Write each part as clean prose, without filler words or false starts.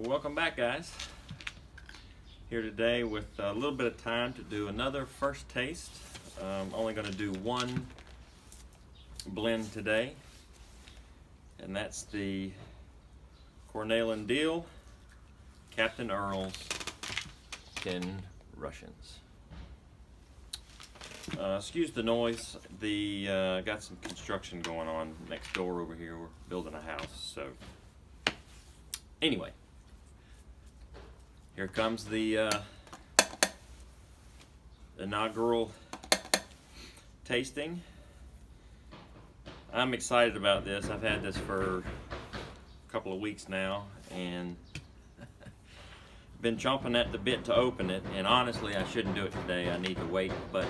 Welcome back, guys. Here today with a little bit of time to do another first taste. I'm only going to do one blend today, and that's the Cornell Diehl Captain Earle's 10 Russians. Excuse the noise. Got some construction going on next door over here. We're building a house, so anyway, here comes the inaugural tasting. I'm excited about this. I've had this for a couple of weeks now and been chomping at the bit to open it, and honestly I shouldn't do it today. I need to wait, but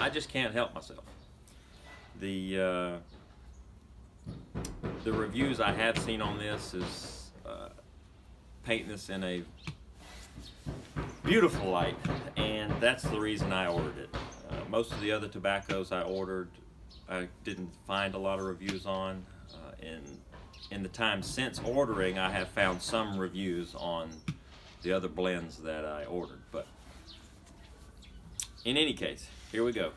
I just can't help myself. The reviews I have seen on this is painting this in a beautiful light, and that's the reason I ordered it. Most of the other tobaccos I ordered, I didn't find a lot of reviews on. In the time since ordering, I have found some reviews on the other blends that I ordered, but in any case, here we go.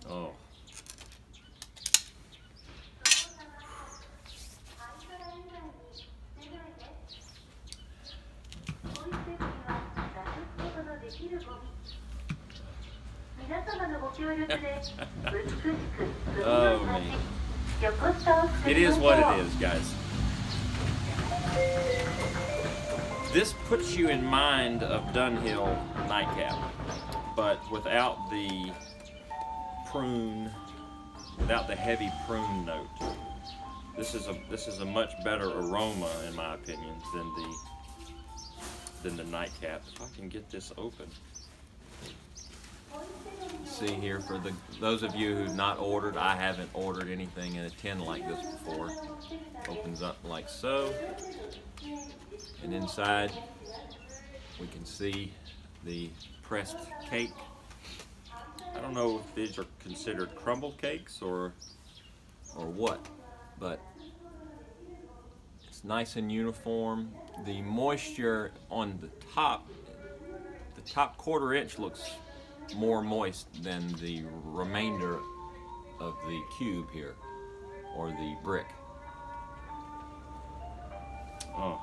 Oh. Oh man. It is what it is, guys. This puts you in mind of Dunhill Nightcap, but without the prune, without the heavy prune note. This is a much better aroma, in my opinion, than the Nightcap. If I can get this open. See here, for those of you who've not ordered, I haven't ordered anything in a tin like this before. Opens up like so, and inside we can see the pressed cake. I don't know if these are considered crumble cakes or what, but it's nice and uniform. The moisture on the top quarter inch looks more moist than the remainder of the cube here, or the brick. Oh,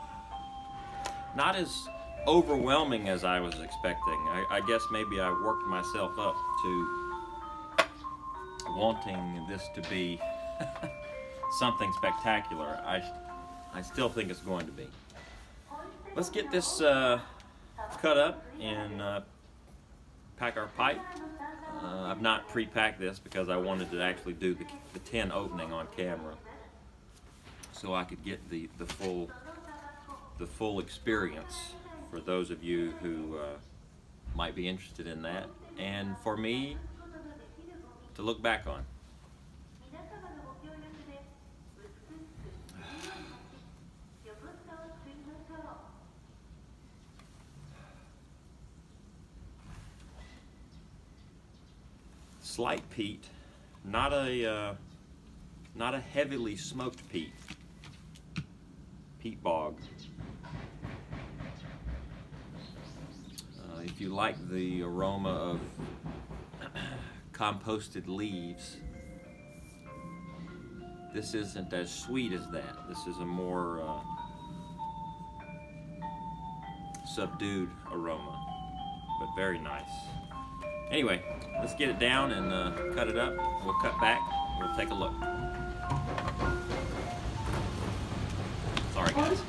not as overwhelming as I was expecting. I guess maybe I worked myself up to wanting this to be something spectacular. I still think it's going to be. Let's get this cut up and pack our pipe. I've not pre-packed this because I wanted to actually do the tin opening on camera, so I could get the full experience for those of you who might be interested in that, and for me to look back on. Slight peat, not a heavily smoked peat bog. If you like the aroma of composted leaves, this isn't as sweet as that. This is a more subdued aroma, but very nice. Anyway, let's get it down and cut it up. We'll cut back. We'll take a look. Sorry, guys.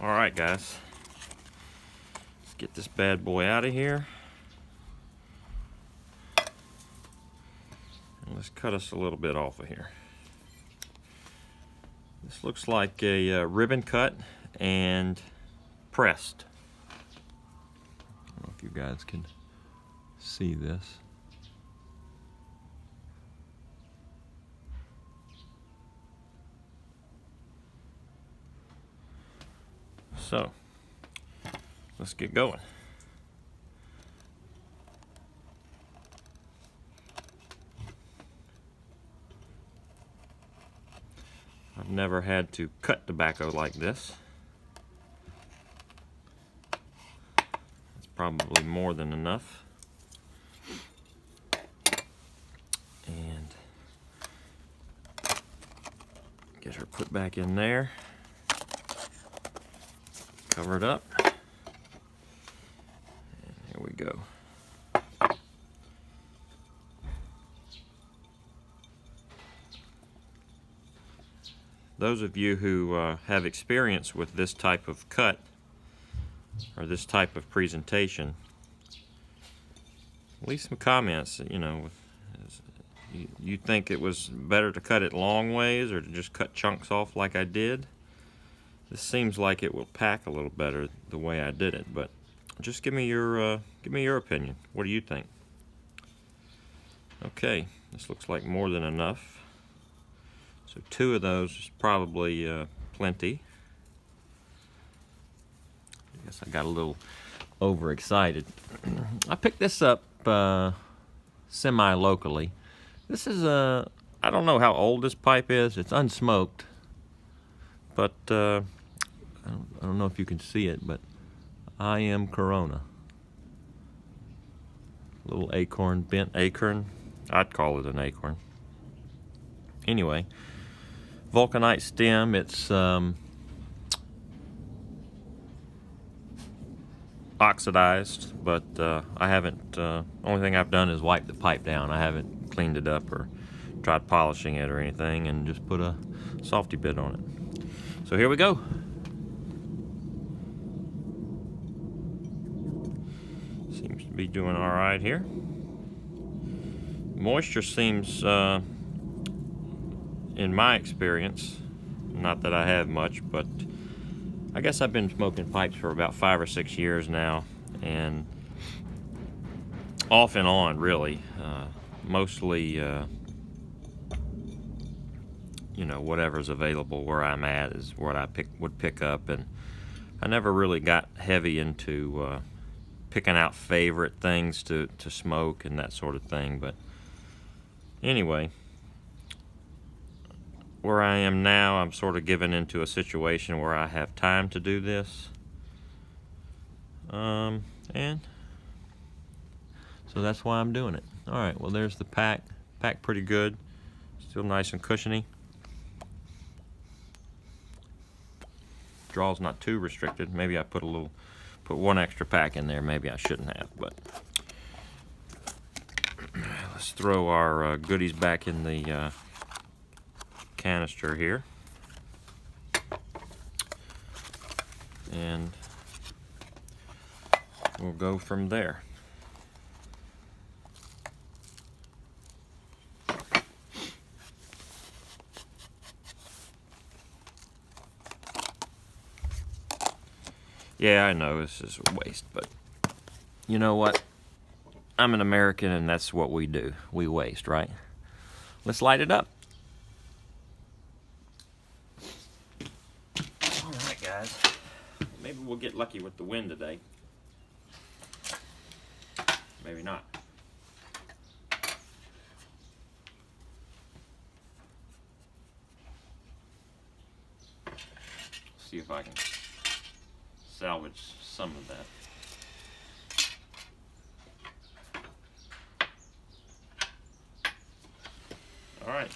All right, guys. Let's get this bad boy out of here. And let's cut us a little bit off of here. This looks like a ribbon cut and pressed. I don't know if you guys can see this. So, let's get going. I've never had to cut tobacco like this. It's probably more than enough. And get her put back in there. Cover it up. And here we go. Those of you who have experience with this type of cut or this type of presentation, leave some comments. You know, you think it was better to cut it long ways or to just cut chunks off like I did. This seems like it will pack a little better the way I did it, but just give me your opinion. What do you think? Okay, this looks like more than enough. So 2 of those is probably plenty. I guess I got a little overexcited. I picked this up semi-locally. This is I don't know how old this pipe is. It's unsmoked, but I don't know if you can see it, but I am Corona. Little acorn, bent acorn. I'd call it an acorn. Anyway. Vulcanite stem, it's oxidized, but I haven't, only thing I've done is wipe the pipe down. I haven't cleaned it up or tried polishing it or anything, and just put a softy bit on it. So here we go. Seems to be doing all right here. Moisture seems, in my experience, not that I have much, but I guess I've been smoking pipes for about 5 or 6 years now, and off and on, really. Mostly, you know, whatever's available where I'm at is what I would pick up, and I never really got heavy into picking out favorite things to smoke and that sort of thing. But anyway, where I am now, I'm sort of given into a situation where I have time to do this. And so that's why I'm doing it. Alright, well there's the pack. Packed pretty good. Still nice and cushiony. Draw's not too restricted. Maybe I put 1 extra pack in there. Maybe I shouldn't have, but let's throw our goodies back in the canister here, and we'll go from there. Yeah, I know this is a waste, but you know what? I'm an American, and that's what we do. We waste, right? Let's light it up. Alright, guys. Maybe we'll get lucky with the wind today. Maybe not. See if I can salvage some of that. All right.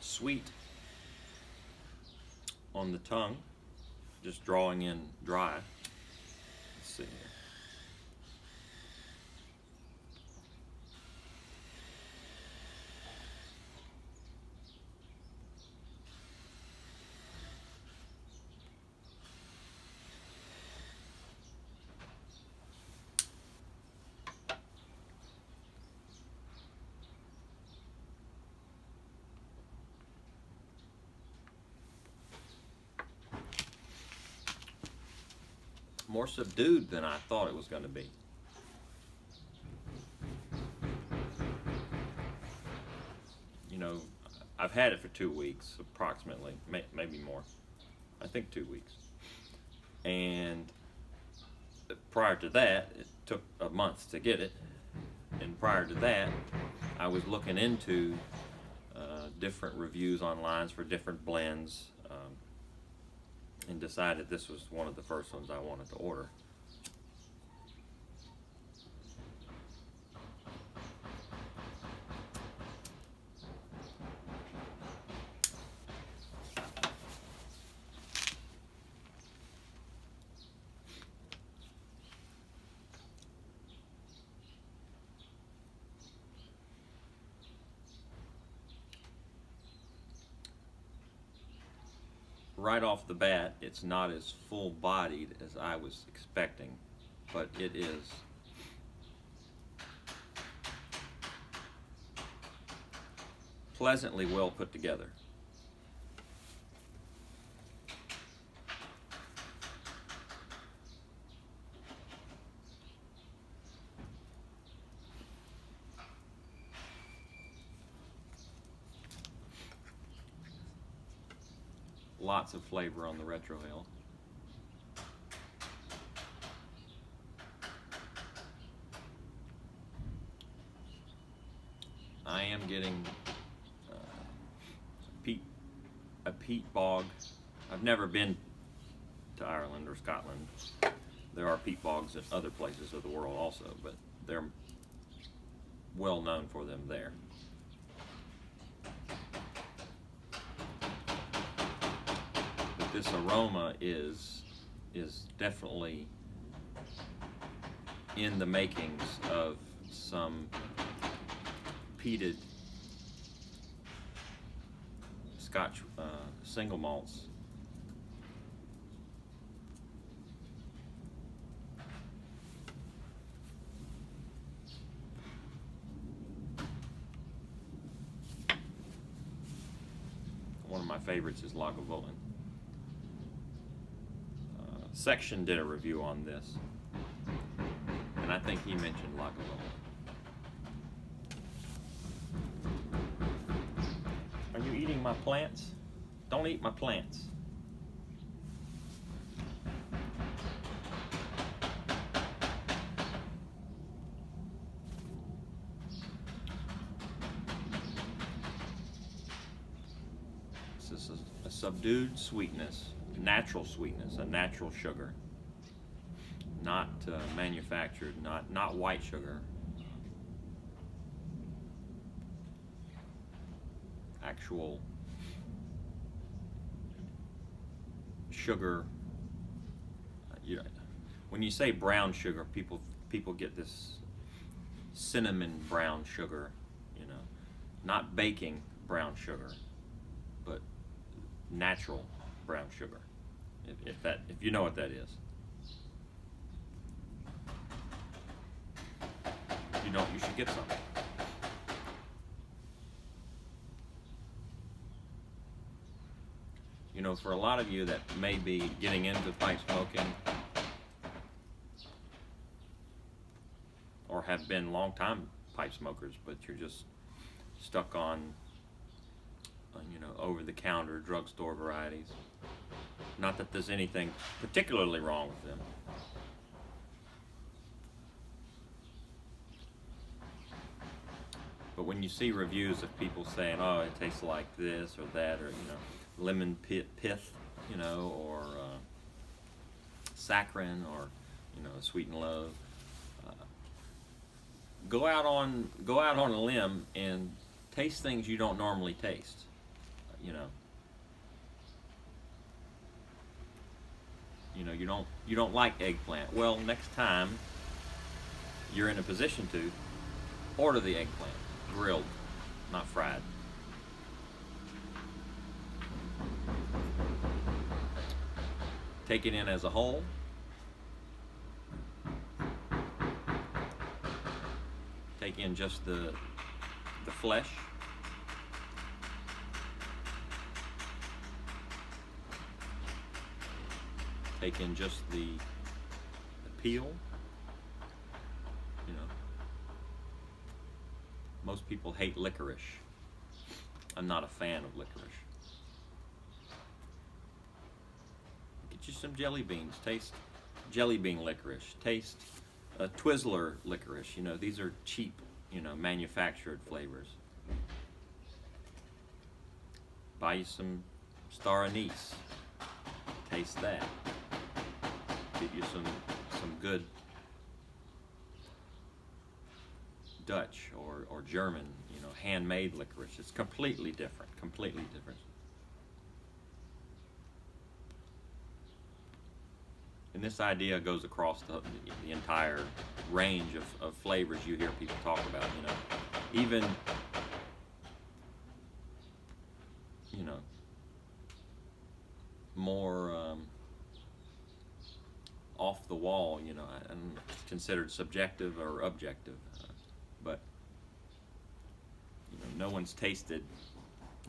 Sweet on the tongue, just drawing in dry. Let's see here. More subdued than I thought it was going to be. I've had it for 2 weeks, approximately, maybe more. I think 2 weeks. And prior to that, it took a month to get it. And prior to that, I was looking into different reviews online for different blends, and decided this was one of the first ones I wanted to order. Right off the bat, it's not as full-bodied as I was expecting, but it is pleasantly well put together. Lots of flavor on the retrohale. I am getting a peat bog. I've never been to Ireland or Scotland. There are peat bogs in other places of the world also, but they're well known for them there. But this aroma is definitely in the makings of some peated Scotch single malts. One of my favorites is Lagavulin. Section did a review on this, and I think he mentioned Lagavulin. Are you eating my plants? Don't eat my plants. This is a subdued sweetness, natural sweetness, a natural sugar, not manufactured, not white sugar. Actual sugar. When you say brown sugar, people get this cinnamon brown sugar, not baking brown sugar, but natural brown sugar. If you know what that is. If you don't, you should get some. For a lot of you that may be getting into pipe smoking or have been long-time pipe smokers, but you're just stuck on, over-the-counter drugstore varieties. Not that there's anything particularly wrong with them. But when you see reviews of people saying, oh, it tastes like this or that, or, lemon pith, or saccharin, or sweet and low. Go out on a limb and taste things you don't normally taste. You don't like eggplant. Well, next time you're in a position to order the eggplant grilled, not fried. Take it in as a whole. Take in just the flesh. Take in just the peel. Most people hate licorice. I'm not a fan of licorice. Get you some jelly beans. Taste jelly bean licorice. Taste Twizzler licorice. You know, these are cheap, you know, manufactured flavors. Buy you some star anise. Taste that. Get you some good Dutch or German, you know, handmade licorice. It's completely different. Completely different. And this idea goes across the entire range of flavors you hear people talk about, you know. Even, you know, more off the wall, you know, and considered subjective or objective. But, you know, no one's tasted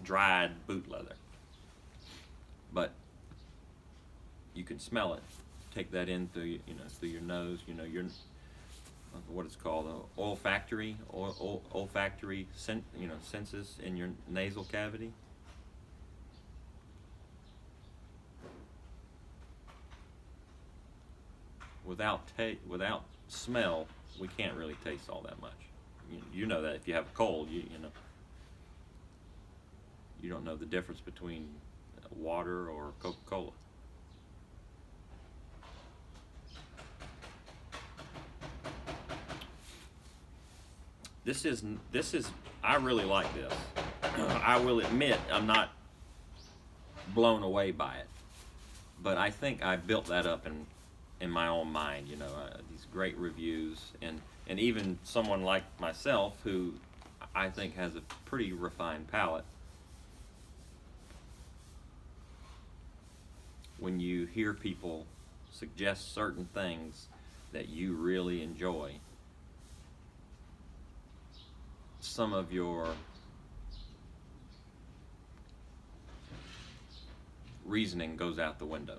dried boot leather. But you can smell it. Take that in through, you know, through your nose, you know, your what it's called, olfactory senses in your nasal cavity. Without smell, we can't really taste all that much. You know that if you have a cold, you know, you don't know the difference between water or Coca-Cola. This is I really like this. I will admit I'm not blown away by it, but I think I built that up in my own mind. You know, these great reviews and even someone like myself who I think has a pretty refined palate. When you hear people suggest certain things that you really enjoy, some of your reasoning goes out the window.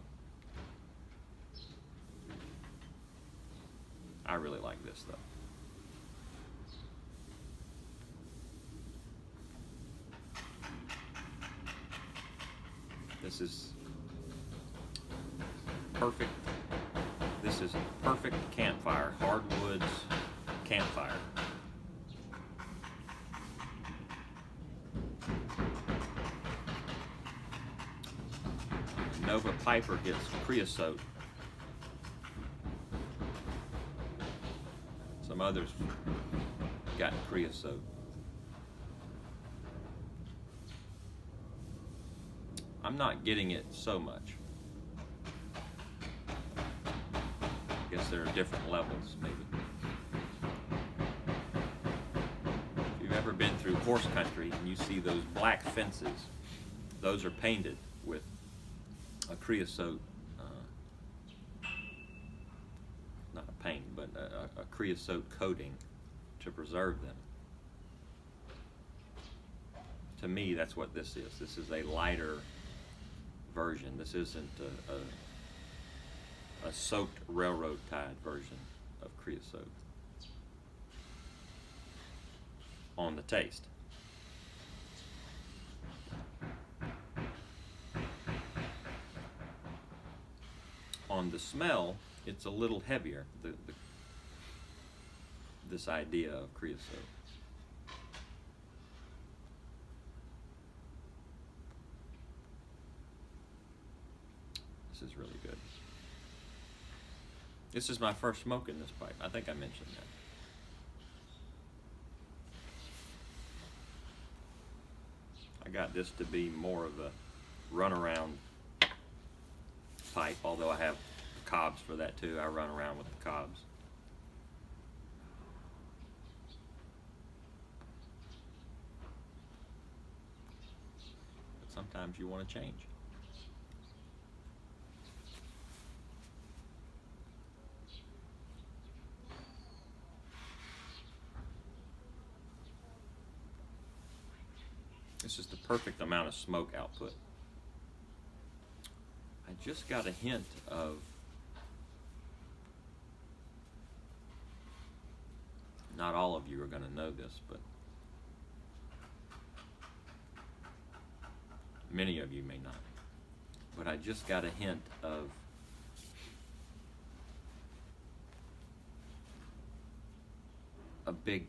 I really like this though. This is perfect. This is a perfect campfire, hardwoods campfire. Nova Piper gets creosote. Some others got creosote. I'm not getting it so much. I guess there are different levels, maybe. If you've ever been through horse country and you see those black fences, those are painted with a creosote, not a paint, but a creosote coating to preserve them. To me, that's what this is. This is a lighter version. This isn't a soaked railroad tied version of creosote on the taste. On the smell, it's a little heavier, this idea of creosote. This is really good. This is my first smoke in this pipe. I think I mentioned that. I got this to be more of a runaround pipe, although I have cobs for that too. I run around with the cobs. But sometimes you want to change. This is the perfect amount of smoke output. I just got a hint of not all of you are going to know this, but Many of you may not. But I just got a hint of a big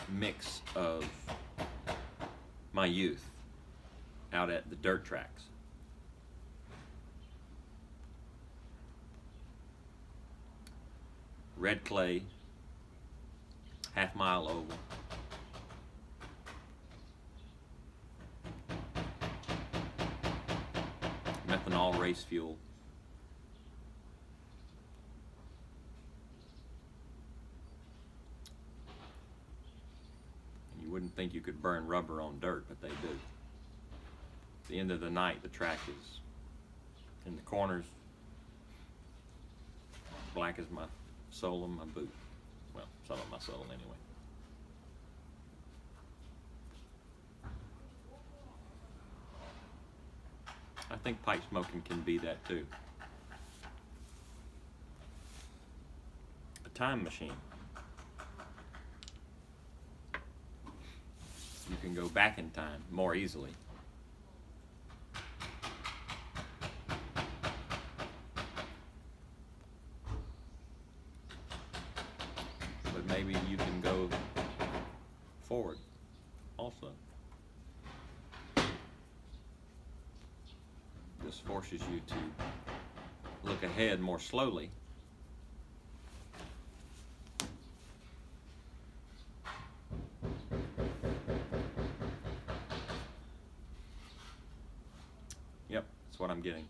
mix of my youth out at the dirt tracks. Red clay, half-mile oval. Methanol race fuel. And you wouldn't think you could burn rubber on dirt, but they do. At the end of the night, the track is in the corners, black as my sole of my boot. Well, some of my sole anyway. I think pipe smoking can be that too. A time machine. You can go back in time more easily. But maybe you can go forward also. This forces you to look ahead more slowly. Yep, that's what I'm getting.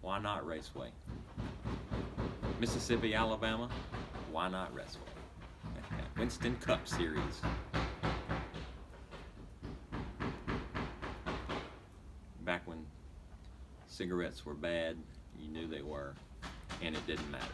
Why not Raceway? Mississippi, Alabama, why not Raceway? Winston Cup Series. Back when cigarettes were bad, you knew they were, and it didn't matter.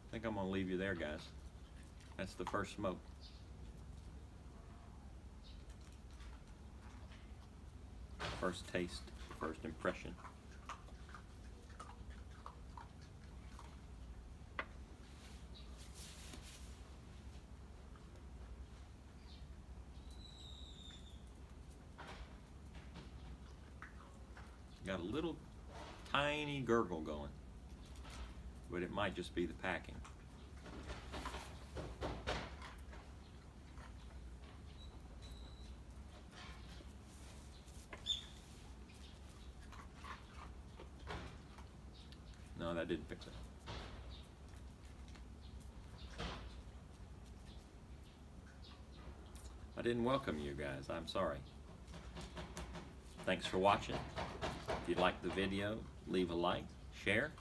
I think I'm going to leave you there, guys. That's the first smoke. First taste, first impression. Got a little tiny gurgle going, but it might just be the packing. No, that didn't fix it. I didn't welcome you guys. I'm sorry. Thanks for watching. If you liked the video, leave a like, share,